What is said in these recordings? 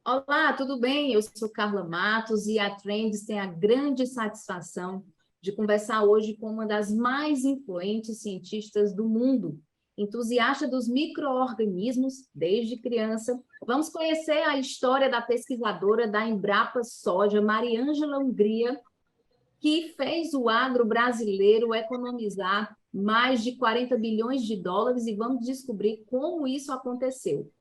Olá, tudo bem? Eu sou Carla Matos e a Trends tem a grande satisfação de conversar hoje com uma das mais influentes cientistas do mundo, entusiasta dos micro-organismos desde criança. Vamos conhecer a história da pesquisadora da Embrapa Soja, Mariângela Hungria, que fez o agro brasileiro economizar mais de 40 bilhões de dólares e vamos descobrir como isso aconteceu.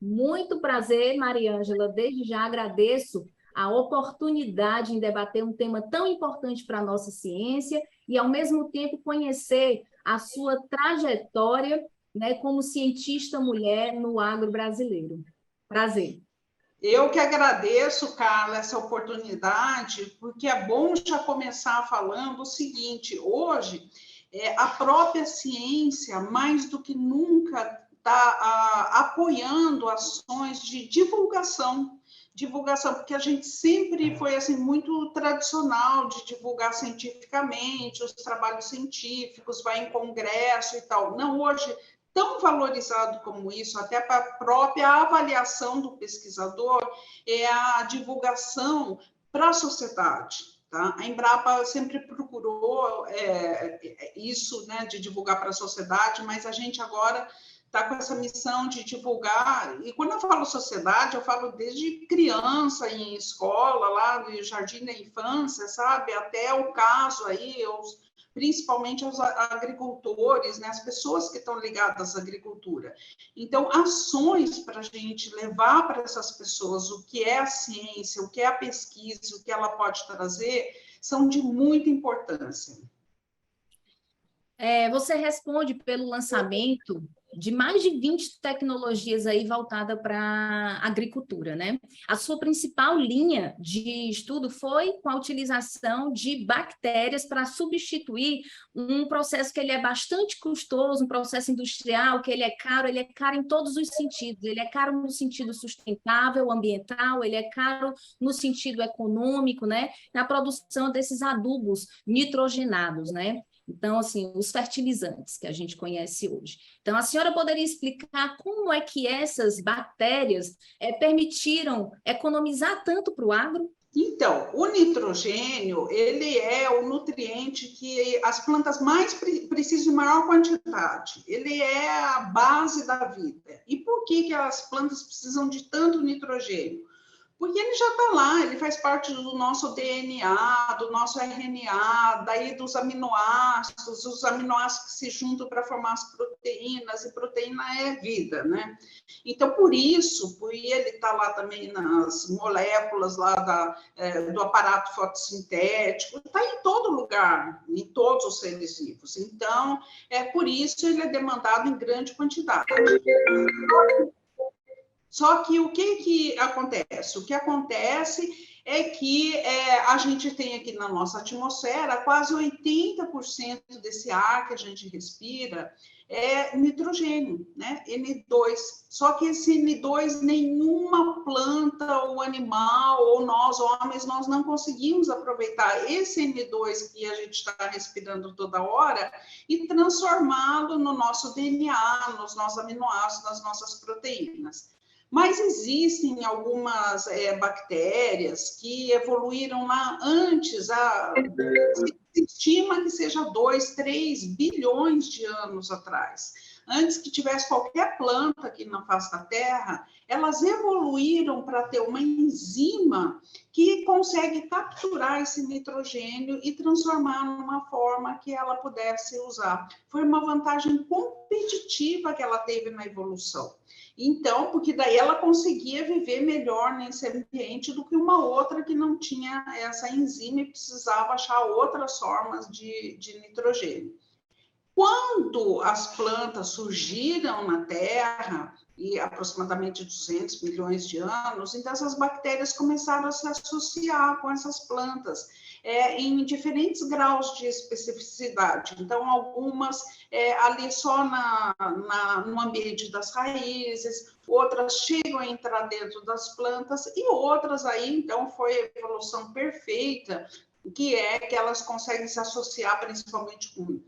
Muito prazer, Mariângela. Desde já agradeço a oportunidade em debater um tema tão importante para a nossa ciência e, ao mesmo tempo, conhecer a sua trajetória, né, como cientista mulher no agro brasileiro. Prazer. Eu que agradeço, Carla, essa oportunidade, porque é bom já começar falando o seguinte: hoje, a própria ciência, mais do que nunca, está apoiando ações de divulgação, porque a gente sempre foi assim muito tradicional de divulgar cientificamente os trabalhos científicos, vai em congresso e tal. Não, hoje tão valorizado como isso, até para a própria avaliação do pesquisador, é a divulgação para a sociedade. Tá? A Embrapa sempre procurou isso, né, de divulgar para a sociedade, mas a gente agora está com essa missão de divulgar, e quando eu falo sociedade, eu falo desde criança em escola, lá no jardim da infância, sabe, até o caso aí, principalmente aos agricultores, né, as pessoas que estão ligadas à agricultura. Então, ações para a gente levar para essas pessoas o que é a ciência, o que é a pesquisa, o que ela pode trazer, são de muita importância. Você responde pelo lançamento de mais de 20 tecnologias aí voltada para a agricultura, né? A sua principal linha de estudo foi com a utilização de bactérias para substituir um processo que ele é bastante custoso, um processo industrial, que ele é caro em todos os sentidos. Ele é caro no sentido sustentável, ambiental, ele é caro no sentido econômico, né? Na produção desses adubos nitrogenados, né? Então, assim, os fertilizantes que a gente conhece hoje. Então, a senhora poderia explicar como é que essas bactérias permitiram economizar tanto para o agro? Então, o nitrogênio, ele é o nutriente que as plantas mais precisam de maior quantidade. Ele é a base da vida. E por que as plantas precisam de tanto nitrogênio? Porque ele já está lá, ele faz parte do nosso DNA, do nosso RNA, daí dos aminoácidos, os aminoácidos que se juntam para formar as proteínas, e proteína é vida, né? Então, por isso, ele está lá também nas moléculas lá do aparato fotossintético, está em todo lugar, em todos os seres vivos. Então, por isso ele é demandado em grande quantidade. Só que o que acontece? O que acontece é que a gente tem aqui na nossa atmosfera quase 80% desse ar que a gente respira é nitrogênio, né? N2. Só que esse N2 nenhuma planta ou animal ou nós homens nós não conseguimos aproveitar esse N2 que a gente está respirando toda hora e transformá-lo no nosso DNA, nos nossos aminoácidos, nas nossas proteínas. Mas existem algumas bactérias que evoluíram lá antes, se estima que seja 2, 3 bilhões de anos atrás. Antes que tivesse qualquer planta aqui na face da Terra, elas evoluíram para ter uma enzima que consegue capturar esse nitrogênio e transformar numa forma que ela pudesse usar. Foi uma vantagem competitiva que ela teve na evolução. Então, porque daí ela conseguia viver melhor nesse ambiente do que uma outra que não tinha essa enzima e precisava achar outras formas de nitrogênio. Quando as plantas surgiram na Terra, e aproximadamente 200 milhões de anos, então essas bactérias começaram a se associar com essas plantas em diferentes graus de especificidade. Então, algumas ali só no ambiente das raízes, outras chegam a entrar dentro das plantas e outras aí, então, foi a evolução perfeita, que elas conseguem se associar principalmente com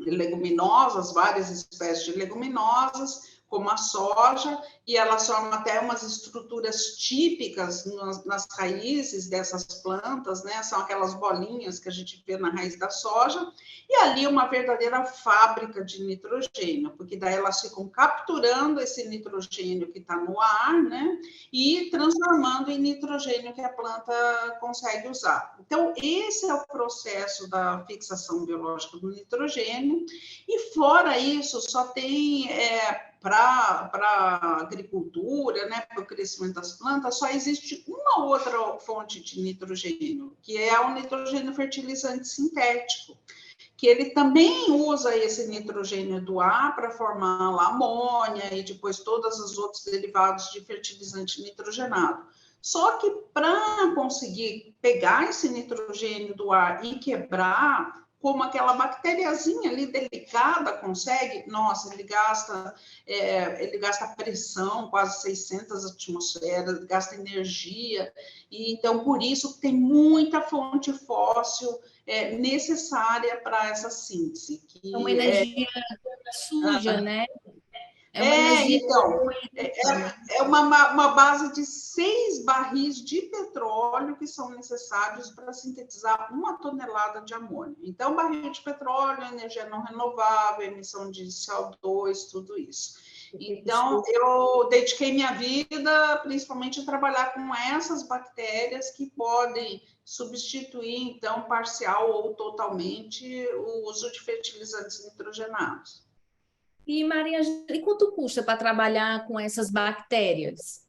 leguminosas, várias espécies de leguminosas, como a soja, e elas formam até umas estruturas típicas nas raízes dessas plantas, né? São aquelas bolinhas que a gente vê na raiz da soja, e ali uma verdadeira fábrica de nitrogênio, porque daí elas ficam capturando esse nitrogênio que está no ar, né? E transformando em nitrogênio que a planta consegue usar. Então, esse é o processo da fixação biológica do nitrogênio, e fora isso, só tem para a agricultura, né, para o crescimento das plantas, só existe uma outra fonte de nitrogênio, que é o nitrogênio fertilizante sintético, que ele também usa esse nitrogênio do ar para formar a amônia e depois todos os outros derivados de fertilizante nitrogenado. Só que para conseguir pegar esse nitrogênio do ar e quebrar, como aquela bactériazinha ali delicada consegue, nossa, ele gasta pressão, quase 600 atmosferas, gasta energia, e então por isso tem muita fonte fóssil necessária para essa síntese. É uma energia suja, né? É uma energia... Então, é uma base de 6 barris de petróleo que são necessários para sintetizar 1 tonelada de amônio. Então, barril de petróleo, energia não renovável, emissão de CO2, tudo isso. Então, eu dediquei minha vida principalmente a trabalhar com essas bactérias que podem substituir, então, parcial ou totalmente o uso de fertilizantes nitrogenados. E, Maria, e quanto custa para trabalhar com essas bactérias?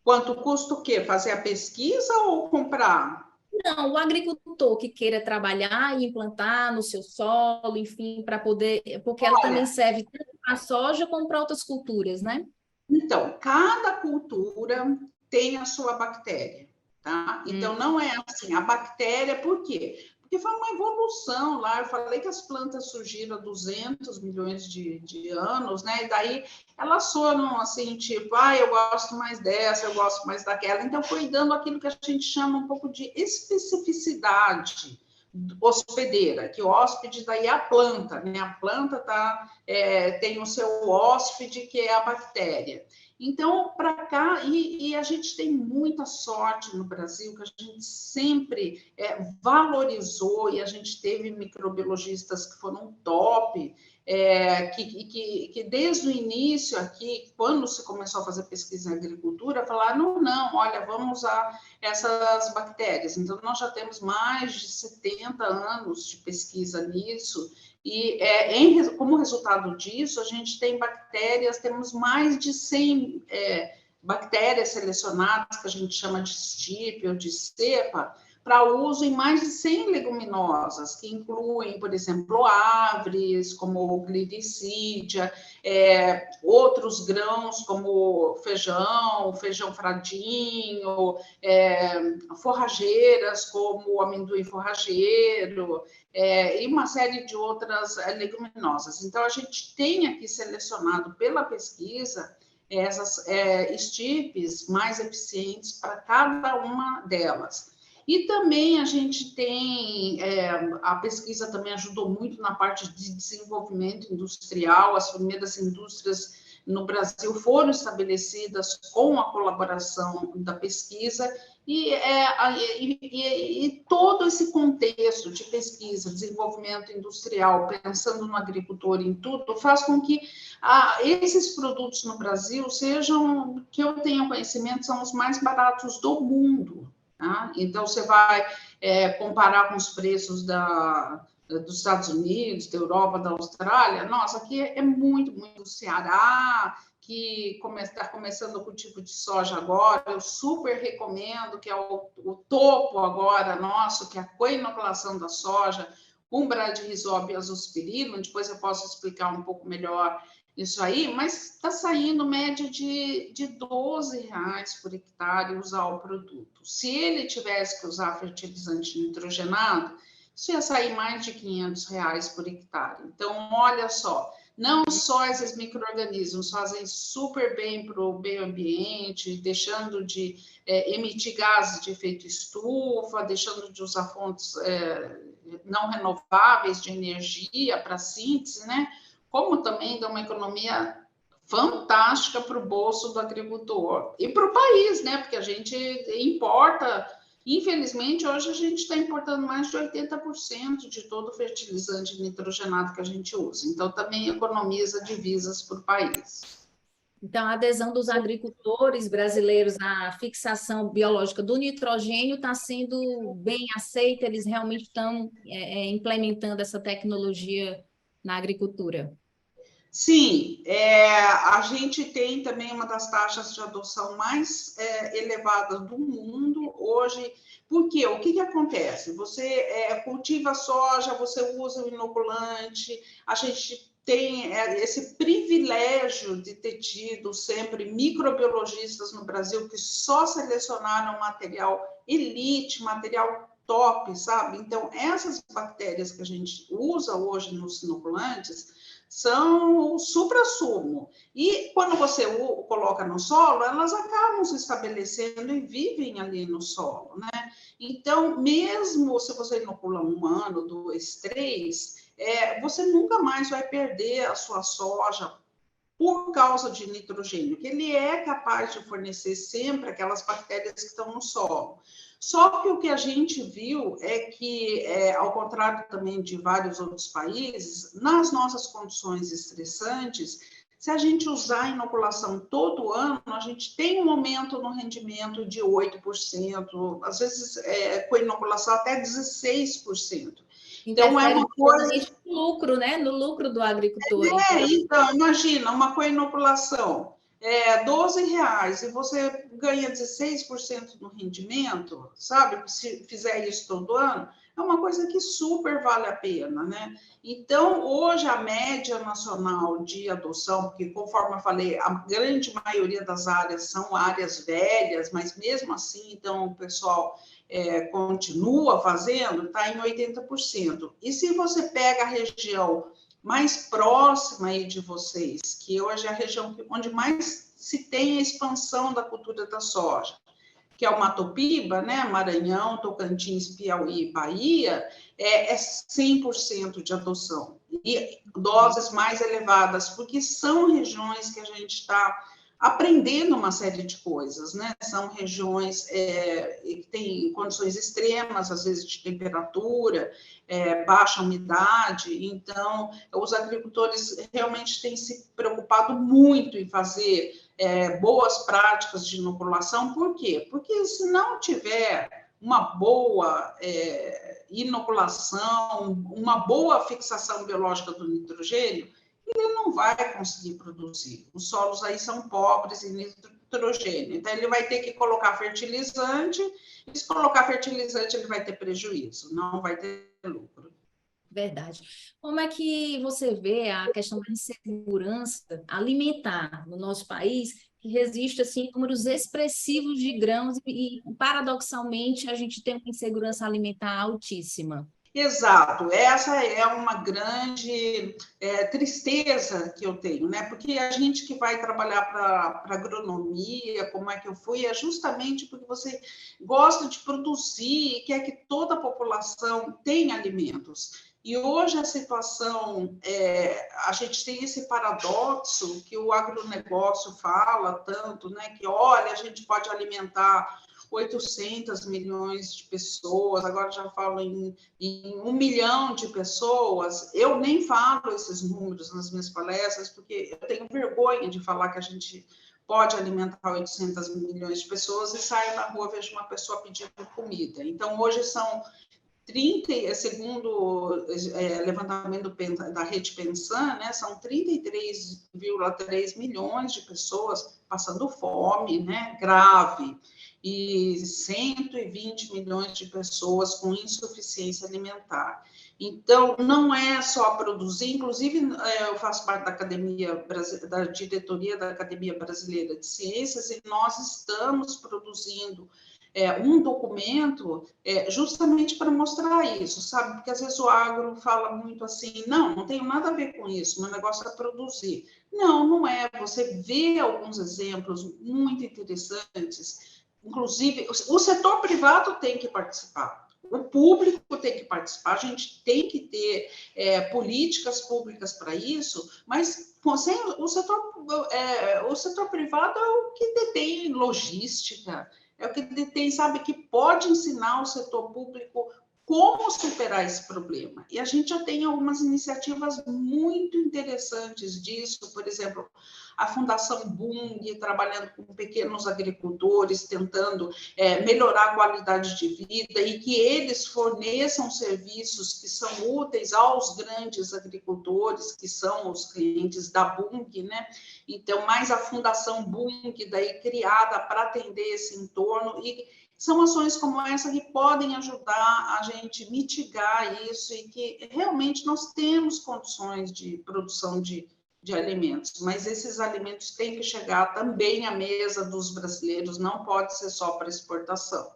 Quanto custa o quê? Fazer a pesquisa ou comprar? Não, o agricultor que queira trabalhar e implantar no seu solo, enfim, para poder, porque ela também serve tanto para a soja como para outras culturas, né? Então, cada cultura tem a sua bactéria, tá? Então, não é assim, a bactéria, por quê? Porque foi uma evolução lá, eu falei que as plantas surgiram há 200 milhões de anos, né? E daí elas foram assim, tipo, eu gosto mais dessa, eu gosto mais daquela. Então, foi dando aquilo que a gente chama um pouco de especificidade hospedeira, que o hóspede daí é a planta, né? A planta tem o seu hóspede, que é a bactéria. Então, para cá, e a gente tem muita sorte no Brasil, que a gente sempre valorizou, e a gente teve microbiologistas que foram top, que desde o início aqui, quando se começou a fazer pesquisa em agricultura, falaram, não, olha, vamos usar essas bactérias. Então, nós já temos mais de 70 anos de pesquisa nisso, e como resultado disso, a gente tem bactérias, temos mais de 100 bactérias selecionadas, que a gente chama de estípio ou de cepa, para uso em mais de 100 leguminosas, que incluem, por exemplo, árvores, como Glycídia, outros grãos, como feijão fradinho, forrageiras, como o amendoim forrageiro, e uma série de outras leguminosas. Então, a gente tem aqui selecionado pela pesquisa essas estirpes mais eficientes para cada uma delas. E também a gente tem, a pesquisa também ajudou muito na parte de desenvolvimento industrial, as primeiras indústrias no Brasil foram estabelecidas com a colaboração da pesquisa, e todo esse contexto de pesquisa, desenvolvimento industrial, pensando no agricultor em tudo, faz com que esses produtos no Brasil sejam, que eu tenha conhecimento, são os mais baratos do mundo. Tá? Então, você vai comparar com os preços dos Estados Unidos, da Europa, da Austrália. Nossa, aqui é muito, muito. O Ceará, que está começando o cultivo de soja agora, eu super recomendo, que é o topo agora nosso, que é a coinoculação da soja, Umbradirrizóbio e azospirina, depois eu posso explicar um pouco melhor isso aí, mas está saindo média de R$ 12 por hectare usar o produto. Se ele tivesse que usar fertilizante nitrogenado, isso ia sair mais de R$ 500 por hectare. Então, olha só, não só esses micro-organismos fazem super bem para o meio ambiente, deixando de emitir gases de efeito estufa, deixando de usar fontes não renováveis de energia para síntese, né? Como também dá uma economia fantástica para o bolso do agricultor e para o país, né? Porque a gente importa, infelizmente, hoje a gente está importando mais de 80% de todo o fertilizante nitrogenado que a gente usa. Então, também economiza divisas para o país. Então, a adesão dos agricultores brasileiros à fixação biológica do nitrogênio está sendo bem aceita, eles realmente estão implementando essa tecnologia na agricultura. Sim, a gente tem também uma das taxas de adoção mais elevadas do mundo hoje. Por quê? O que acontece? Você cultiva soja, você usa o inoculante, a gente tem esse privilégio de ter tido sempre microbiologistas no Brasil que só selecionaram material elite, material top, sabe? Então, essas bactérias que a gente usa hoje nos inoculantes são o supra-sumo. E quando você coloca no solo, elas acabam se estabelecendo e vivem ali no solo, né? Então, mesmo se você inocula 1 ano, 2, 3, você nunca mais vai perder a sua soja por causa de nitrogênio, que ele é capaz de fornecer sempre aquelas bactérias que estão no solo. Só que o que a gente viu é que, ao contrário também de vários outros países, nas nossas condições estressantes, se a gente usar a inoculação todo ano, a gente tem um aumento no rendimento de 8%, às vezes com a inoculação até 16%. Então, é uma coisa... no lucro, né? No lucro do agricultor. Então, imagina, uma co-inoculação, R$ 12 e você ganha 16% no rendimento, sabe? Se fizer isso todo ano, é uma coisa que super vale a pena, né? Então, hoje, a média nacional de adoção, porque, conforme eu falei, a grande maioria das áreas são áreas velhas, mas mesmo assim, então, o pessoal continua fazendo, está em 80%. E se você pega a região mais próxima aí de vocês, que hoje é a região onde mais se tem a expansão da cultura da soja, que é o Mato Piba, né? Maranhão, Tocantins, Piauí e Bahia, é 100% de adoção. E doses mais elevadas, porque são regiões que a gente está aprendendo uma série de coisas, né? São regiões que têm condições extremas, às vezes de temperatura, baixa umidade, então os agricultores realmente têm se preocupado muito em fazer boas práticas de inoculação. Por quê? Porque se não tiver uma boa inoculação, uma boa fixação biológica do nitrogênio, ele não vai conseguir produzir. Os solos aí são pobres em nitrogênio, então ele vai ter que colocar fertilizante, e se colocar fertilizante ele vai ter prejuízo, não vai ter lucro. Verdade. Como é que você vê a questão da insegurança alimentar no nosso país, que resiste assim, números expressivos de grãos e, paradoxalmente, a gente tem uma insegurança alimentar altíssima? Exato, essa é uma grande tristeza que eu tenho, né? Porque a gente que vai trabalhar para agronomia, como é que eu fui, é justamente porque você gosta de produzir e quer que toda a população tenha alimentos. E hoje a situação, a gente tem esse paradoxo que o agronegócio fala tanto, né? Que olha, a gente pode alimentar 800 milhões de pessoas, agora já falo em 1 milhão de pessoas. Eu nem falo esses números nas minhas palestras, porque eu tenho vergonha de falar que a gente pode alimentar 800 milhões de pessoas e saio na rua, vejo uma pessoa pedindo comida. Então, hoje são segundo levantamento da Rede Pensan, né, são 33,3 milhões de pessoas passando fome, né, grave, e 120 milhões de pessoas com insuficiência alimentar. Então, não é só produzir, inclusive eu faço parte da diretoria da Academia Brasileira de Ciências, e nós estamos produzindo um documento justamente para mostrar isso, sabe? Porque às vezes o agro fala muito assim, não tenho nada a ver com isso, meu negócio é produzir. Não, não é. Você vê alguns exemplos muito interessantes, inclusive o setor privado tem que participar. O público tem que participar, a gente tem que ter políticas públicas para isso, mas sem o setor privado é o que detém logística, é o que detém, sabe, que pode ensinar o setor público como superar esse problema. E a gente já tem algumas iniciativas muito interessantes disso, por exemplo, a Fundação Bung, trabalhando com pequenos agricultores, tentando melhorar a qualidade de vida e que eles forneçam serviços que são úteis aos grandes agricultores, que são os clientes da Bung, né? Então, mais a Fundação Bung, daí criada para atender esse entorno, e são ações como essa que podem ajudar a gente mitigar isso e que realmente nós temos condições de produção de alimentos, mas esses alimentos têm que chegar também à mesa dos brasileiros, não pode ser só para exportação.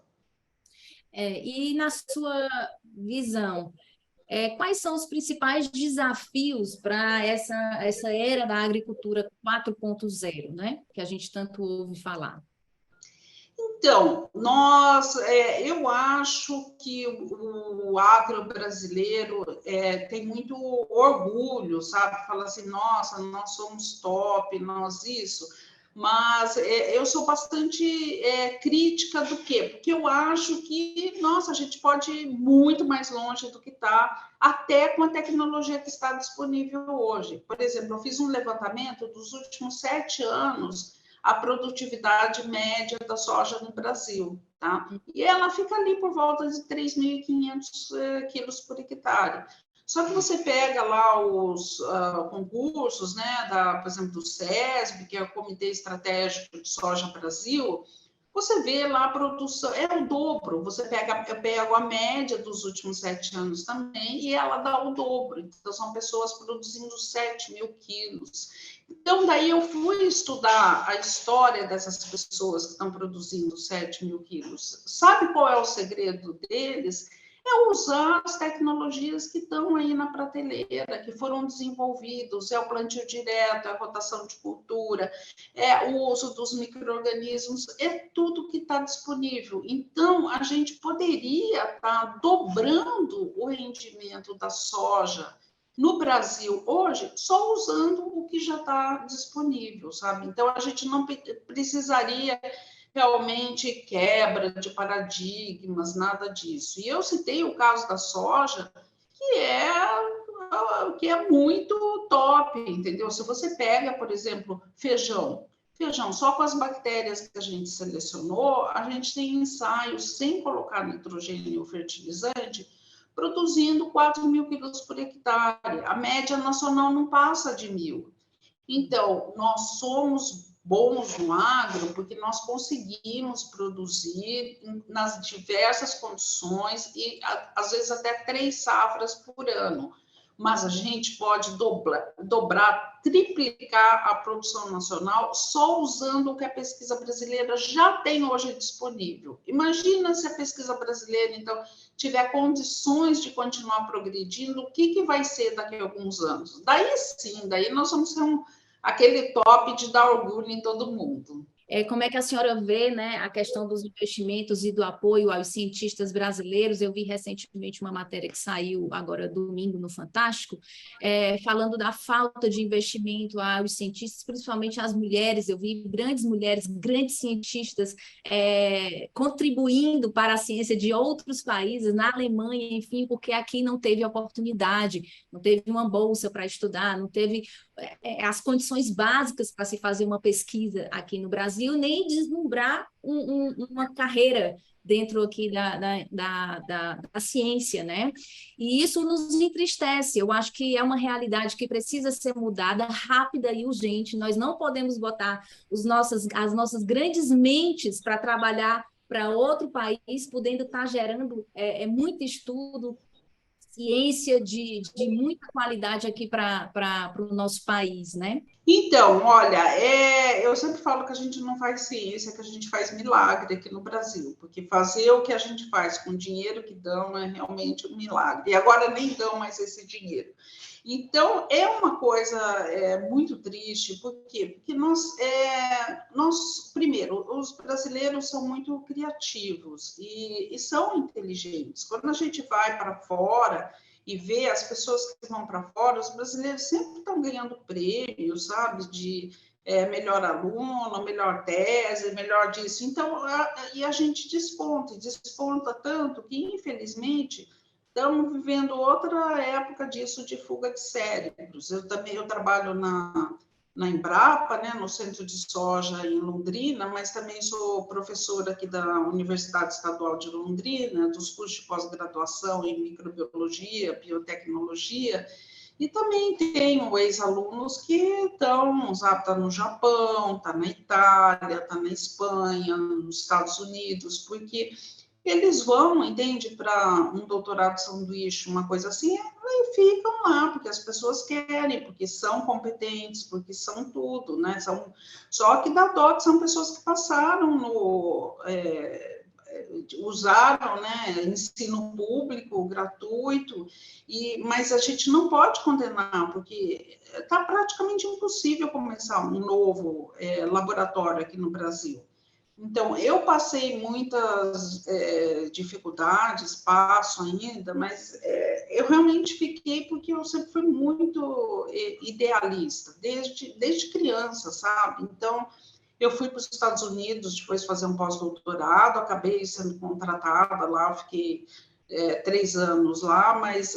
E na sua visão, quais são os principais desafios para essa era da agricultura 4.0, né? Que a gente tanto ouve falar? Então, eu acho que o agro brasileiro tem muito orgulho, sabe? Fala assim, nossa, nós somos top, nós isso. Mas eu sou bastante crítica do quê? Porque eu acho que, nossa, a gente pode ir muito mais longe do que está, até com a tecnologia que está disponível hoje. Por exemplo, eu fiz um levantamento dos últimos 7 anos, a produtividade média da soja no Brasil, tá? E ela fica ali por volta de 3.500 quilos por hectare. Só que você pega lá os concursos, né, por exemplo, do SESB, que é o Comitê Estratégico de Soja Brasil, você vê lá a produção, é o dobro. Eu pego a média dos últimos 7 anos também, e ela dá o dobro. Então, são pessoas produzindo 7.000 quilos. Então, daí eu fui estudar a história dessas pessoas que estão produzindo 7.000 quilos. Sabe qual é o segredo deles? É usar as tecnologias que estão aí na prateleira, que foram desenvolvidos, o plantio direto, a rotação de cultura, o uso dos micro-organismos, tudo que está disponível. Então, a gente poderia estar dobrando o rendimento da soja no Brasil hoje, só usando o que já está disponível, sabe? Então, a gente não precisaria realmente quebra de paradigmas, nada disso. E eu citei o caso da soja, que é muito top, entendeu? Se você pega, por exemplo, feijão, só com as bactérias que a gente selecionou, a gente tem ensaios sem colocar nitrogênio ou fertilizante, produzindo 4.000 quilos por hectare. A média nacional não passa de 1.000. Então, nós somos bons no agro porque nós conseguimos produzir nas diversas condições e, às vezes, até 3 safras por ano. Mas a gente pode dobrar, triplicar a produção nacional só usando o que a pesquisa brasileira já tem hoje disponível. Imagina se a pesquisa brasileira, então, tiver condições de continuar progredindo, o que vai ser daqui a alguns anos? Daí sim, daí nós vamos ser aquele top de dar orgulho em todo mundo. Como é que a senhora vê, né, a questão dos investimentos e do apoio aos cientistas brasileiros? Eu vi recentemente uma matéria que saiu agora domingo no Fantástico, falando da falta de investimento aos cientistas, principalmente às mulheres. Eu vi grandes mulheres, grandes cientistas contribuindo para a ciência de outros países, na Alemanha, enfim, porque aqui não teve oportunidade, não teve uma bolsa para estudar, não teve as condições básicas para se fazer uma pesquisa aqui no Brasil, nem deslumbrar uma carreira dentro aqui da ciência, né? E isso nos entristece. Eu acho que é uma realidade que precisa ser mudada rápida e urgente. Nós não podemos botar as nossas grandes mentes para trabalhar para outro país, podendo estar gerando muito estudo, ciência de muita qualidade aqui para o nosso país, né? Então, olha, eu sempre falo que a gente não faz ciência, que a gente faz milagre aqui no Brasil, porque fazer o que a gente faz com o dinheiro que dão é realmente um milagre. E agora nem dão mais esse dinheiro. Então, é uma coisa muito triste, por quê? Porque primeiro, os brasileiros são muito criativos e são inteligentes. Quando a gente vai para fora e vê as pessoas que vão para fora, os brasileiros sempre estão ganhando prêmios, sabe, de melhor aluno, melhor tese, melhor disso. Então, a gente desponta tanto que, infelizmente, estamos vivendo outra época disso de fuga de cérebros. Eu trabalho na Embrapa, né, no Centro de Soja em Londrina, mas também sou professora aqui da Universidade Estadual de Londrina, dos cursos de pós-graduação em microbiologia, biotecnologia, e também tenho ex-alunos que estão, sabe, tá no Japão, tá na Itália, tá na Espanha, nos Estados Unidos, porque eles vão, entende, para um doutorado sanduíche, uma coisa assim, e ficam lá, porque as pessoas querem, porque são competentes, porque são tudo, né? Só que dá dó que são pessoas que passaram usaram, né, ensino público, gratuito, mas a gente não pode condenar, porque está praticamente impossível começar um novo laboratório aqui no Brasil. Então, eu passei muitas dificuldades, passo ainda, mas eu realmente fiquei porque eu sempre fui muito idealista, desde criança, sabe? Então, eu fui para os Estados Unidos depois fazer um pós-doutorado, acabei sendo contratada lá, fiquei 3 anos lá, mas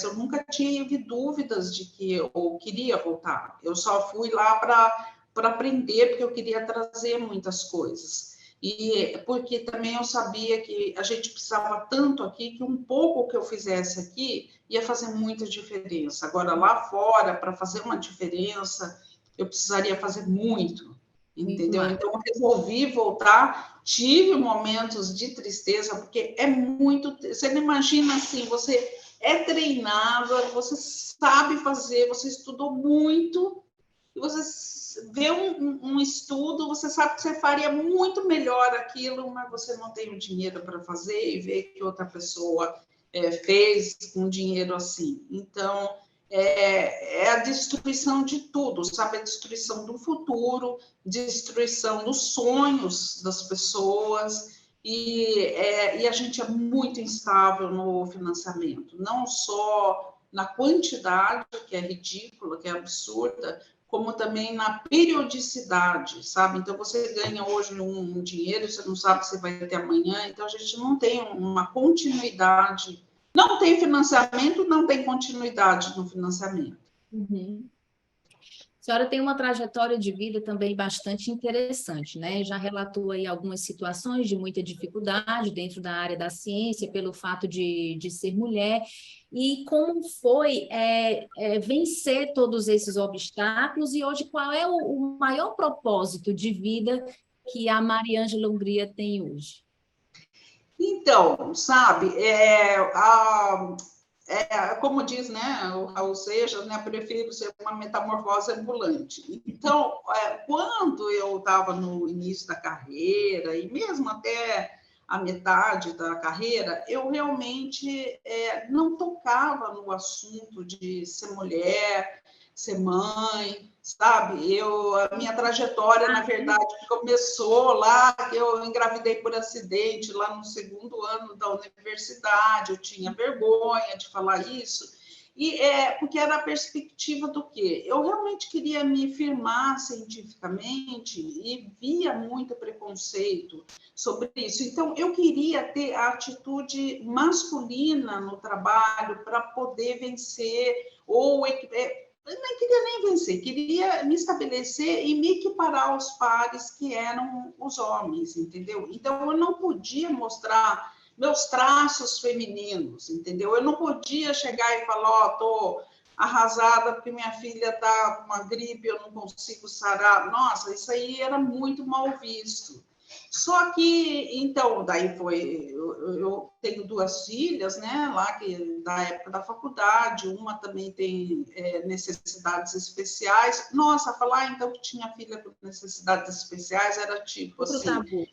eu nunca tive dúvidas de que eu queria voltar. Eu só fui lá para aprender, porque eu queria trazer muitas coisas. E porque também eu sabia que a gente precisava tanto aqui, que um pouco que eu fizesse aqui ia fazer muita diferença. Agora, lá fora, para fazer uma diferença, eu precisaria fazer muito, entendeu? Então, eu resolvi voltar, tive momentos de tristeza, porque é muito... Você não imagina, assim, você é treinada, você sabe fazer, você estudou muito, e você vê um estudo, você sabe que você faria muito melhor aquilo, mas você não tem o dinheiro para fazer e vê que outra pessoa fez com dinheiro assim. Então, é a destruição de tudo, sabe? A destruição do futuro, destruição dos sonhos das pessoas, e a gente é muito instável no financiamento, não só na quantidade, que é ridícula, que é absurda, como também na periodicidade, sabe? Então, você ganha hoje um dinheiro, você não sabe se vai ter amanhã, então a gente não tem uma continuidade, não tem financiamento, não tem continuidade no financiamento. Uhum. A senhora tem uma trajetória de vida também bastante interessante, né? Já relatou aí algumas situações de muita dificuldade dentro da área da ciência, pelo fato de ser mulher, e como foi vencer todos esses obstáculos, e hoje qual é o maior propósito de vida que a Mariângela Hungria tem hoje? Então, sabe, como diz, né, o Raul Seixas, né, prefiro ser uma metamorfose ambulante. Então, quando eu estava no início da carreira, e mesmo até a metade da carreira, eu realmente não tocava no assunto de ser mulher, ser mãe, sabe? A minha trajetória, na verdade, começou lá, eu engravidei por acidente, lá no 2º ano da universidade, eu tinha vergonha de falar isso, porque era a perspectiva do quê? Eu realmente queria me firmar cientificamente e via muito preconceito sobre isso. Então, eu queria ter a atitude masculina no trabalho para poder vencer, ou não queria nem vencer, queria me estabelecer e me equiparar aos pares que eram os homens, entendeu? Então, eu não podia mostrar meus traços femininos, entendeu? Eu não podia chegar e falar, ó, tô arrasada porque minha filha tá com uma gripe, eu não consigo sarar. Nossa, isso aí era muito mal visto. Só que, então, daí foi, eu tenho duas filhas, né, lá que da época da faculdade, uma também tem necessidades especiais. Nossa, falar então que tinha filha com necessidades especiais era tipo Outro assim, tabu.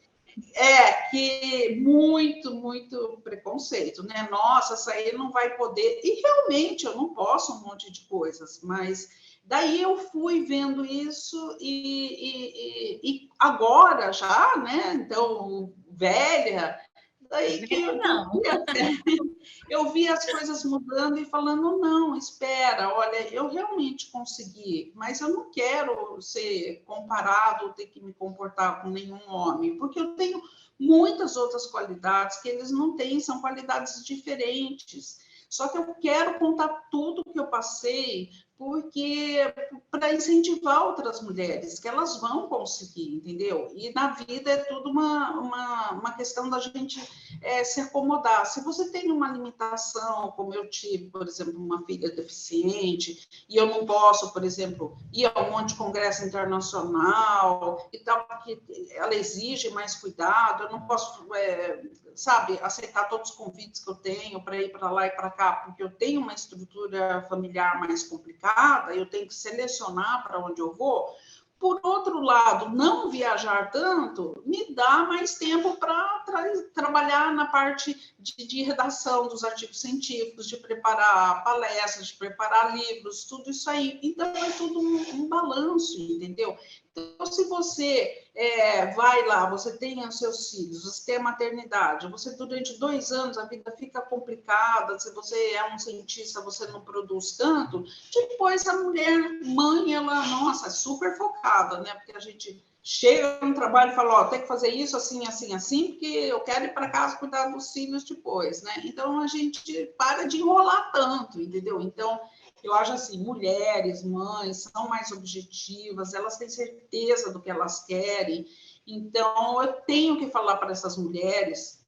que muito preconceito, né? Nossa, essa aí não vai poder. E realmente eu não posso um monte de coisas, mas daí eu fui vendo isso e agora já, né? Então, velha, daí que Não. eu vi as coisas mudando e falando, não, espera, olha, eu realmente consegui, mas eu não quero ser comparado, ter que me comportar com nenhum homem, porque eu tenho muitas outras qualidades que eles não têm, são qualidades diferentes. Só que eu quero contar tudo que eu passei, porque para incentivar outras mulheres, que elas vão conseguir, entendeu? E na vida é tudo uma questão da gente se acomodar. Se você tem uma limitação, como eu tive, por exemplo, uma filha deficiente, e eu não posso, por exemplo, ir a um monte de congresso internacional e tal, porque ela exige mais cuidado, eu não posso, sabe, aceitar todos os convites que eu tenho para ir para lá e para cá, porque eu tenho uma estrutura familiar mais complicada, eu tenho que selecionar para onde eu vou. Por outro lado, não viajar tanto me dá mais tempo para trabalhar na parte de redação dos artigos científicos, de preparar palestras, de preparar livros, tudo isso aí. Então, é tudo um balanço, entendeu? Então, se você vai lá, você tem os seus filhos, você tem a maternidade, você durante 2 anos a vida fica complicada, se você é um cientista, você não produz tanto, depois a mulher, mãe, ela, nossa, é super focada, né? Porque a gente chega no trabalho e fala, ó, tem que fazer isso assim, assim, assim, porque eu quero ir para casa cuidar dos filhos depois, né? Então, a gente para de enrolar tanto, entendeu? Então, eu acho assim, mulheres, mães, são mais objetivas, elas têm certeza do que elas querem. Então, eu tenho que falar para essas mulheres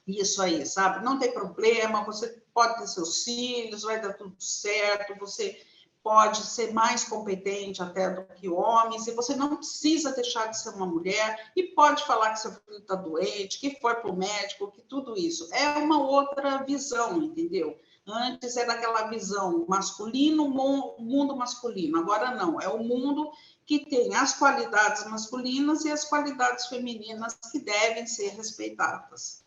isso aí, sabe? Não tem problema, você pode ter seus filhos, vai dar tudo certo, você pode ser mais competente até do que homens, e você não precisa deixar de ser uma mulher, e pode falar que seu filho está doente, que foi para o médico, que tudo isso. É uma outra visão, entendeu? Antes era aquela visão masculino, mundo masculino. Agora não, é o mundo que tem as qualidades masculinas e as qualidades femininas que devem ser respeitadas.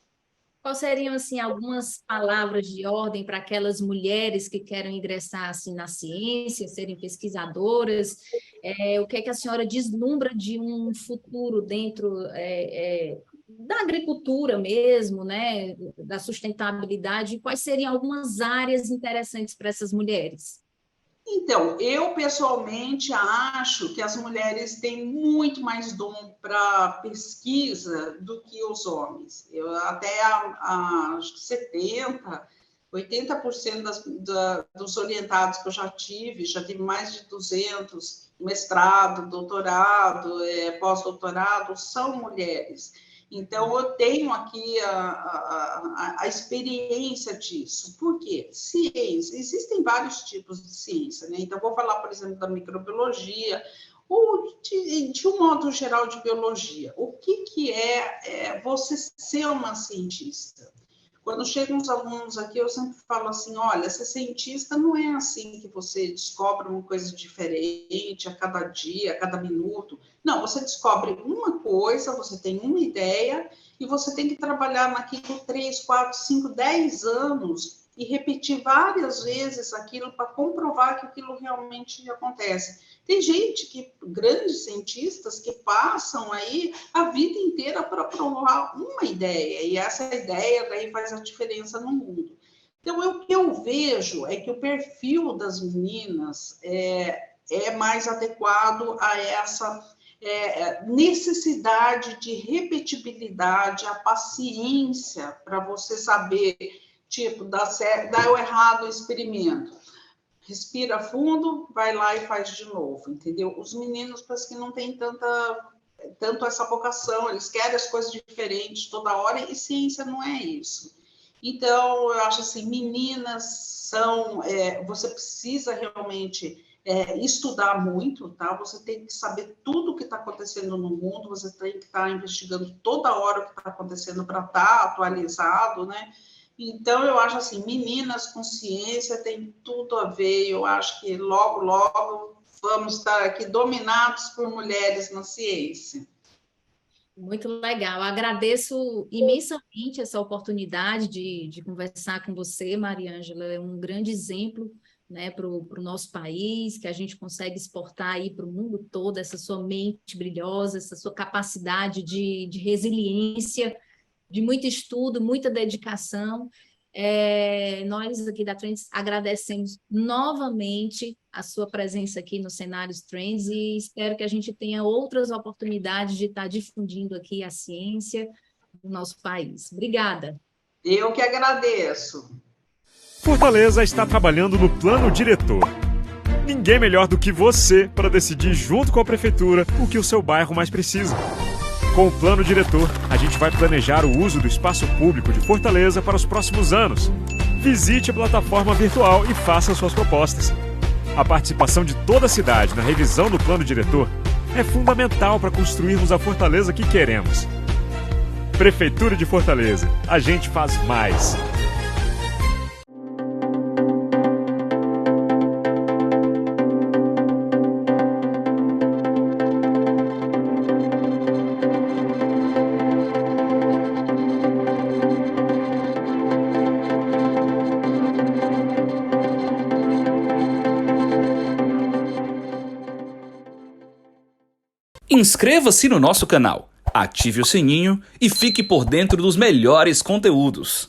Quais seriam, assim, algumas palavras de ordem para aquelas mulheres que querem ingressar, assim, na ciência, serem pesquisadoras? O que é que a senhora deslumbra de um futuro dentro da agricultura mesmo, né? Da sustentabilidade? Quais seriam algumas áreas interessantes para essas mulheres? Então, eu pessoalmente acho que as mulheres têm muito mais dom para pesquisa do que os homens. Eu, até acho que 70, 80% dos orientados que eu já tive mais de 200, mestrado, doutorado, pós-doutorado, são mulheres. Então, eu tenho aqui a experiência disso. Por quê? Ciência. Existem vários tipos de ciência, né? Então, vou falar, por exemplo, da microbiologia, ou de um modo geral de biologia. O que é você ser uma cientista? Quando chegam os alunos aqui, eu sempre falo assim, olha, ser cientista não é assim que você descobre uma coisa diferente a cada dia, a cada minuto. Não, você descobre uma coisa, você tem uma ideia e você tem que trabalhar naquilo 3, 4, 5, 10 anos e repetir várias vezes aquilo para comprovar que aquilo realmente acontece. Tem gente grandes cientistas que passam aí a vida inteira para provar uma ideia, e essa ideia daí faz a diferença no mundo. Então, o que eu vejo é que o perfil das meninas é mais adequado a essa necessidade de repetibilidade, a paciência para você saber, tipo, dá certo, dá o errado o experimento. respira fundo, vai lá e faz de novo, entendeu? Os meninos parece que não tem tanto essa vocação, eles querem as coisas diferentes toda hora, e ciência não é isso. Então, eu acho assim, meninas você precisa realmente estudar muito, tá? Você tem que saber tudo o que está acontecendo no mundo, você tem que estar investigando toda hora o que está acontecendo para estar atualizado, né? Então, eu acho assim, meninas com ciência tem tudo a ver, eu acho que logo, logo vamos estar aqui dominados por mulheres na ciência. Muito legal. Agradeço imensamente essa oportunidade de conversar com você, Mariângela. É um grande exemplo, né, para o nosso país, que a gente consegue exportar aí para o mundo todo essa sua mente brilhosa, essa sua capacidade de resiliência, de muito estudo, muita dedicação. Nós aqui da Trends agradecemos novamente a sua presença aqui no Cenários Trends e espero que a gente tenha outras oportunidades de estar difundindo aqui a ciência do nosso país. Obrigada. Eu que agradeço. Fortaleza está trabalhando no plano diretor. Ninguém melhor do que você para decidir junto com a prefeitura o que o seu bairro mais precisa. Com o plano diretor, a gente vai planejar o uso do espaço público de Fortaleza para os próximos anos. Visite a plataforma virtual e faça suas propostas. A participação de toda a cidade na revisão do plano diretor é fundamental para construirmos a Fortaleza que queremos. Prefeitura de Fortaleza, a gente faz mais. Inscreva-se no nosso canal, ative o sininho e fique por dentro dos melhores conteúdos.